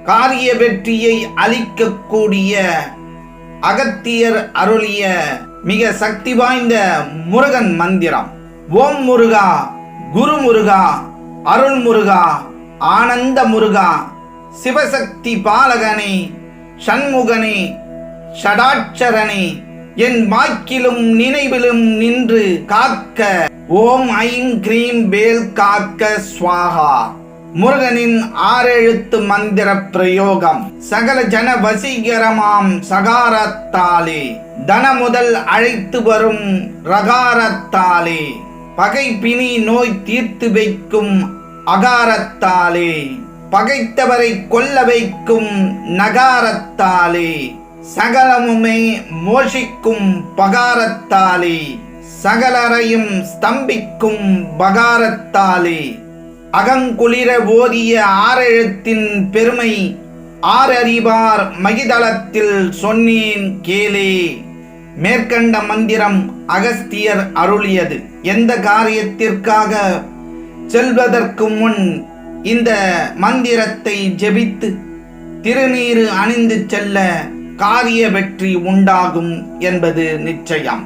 காரிய வெற்றியை அளிக்கக்கூடிய அகத்தியர் அருளிய மிக சக்தி வாய்ந்த முருகன் மந்திரம். ஓம் முருகா, குரு முருகா, அருள் முருகா, ஆனந்த முருகா, சிவசக்தி பாலகனே, சண்முகனே, ஷடாட்சரனே, என் வாக்கிலும் நினைவிலும் நின்று காக்க ஓம் ஐம் கிரீம் வேல் காக்க ஸ்வாஹா. முருகனின் 6 எழுத்து மந்திர பிரயோகம். சகல ஜன வசீகரமாம் சகாரத்தாலே, தன முதல் அழைத்து வரும் ரகாரத்தாலே, பகை பிணி நோய் தீர்த்து வைக்கும் அகாரத்தாலே, பகைத்தவரை கொல்ல வைக்கும் நகாரத்தாலே, சகலமுமே மோஷிக்கும் பகாரத்தாலே, சகலரையும் ஸ்தம்பிக்கும் பகாரத்தாலே, அகங்குளிர ஓதிய 6 எழுத்தின் பெருமை 6 அறிவார் மகிதளத்தில் சொன்னேன் கேளே. மேற்கண்ட மந்திரம் அகஸ்தியர் அருளியது. எந்த காரியத்திற்காக செல்வதற்கு முன் இந்த மந்திரத்தை ஜெபித்து திருநீறு அணிந்து செல்ல காரிய வெற்றி உண்டாகும் என்பது நிச்சயம்.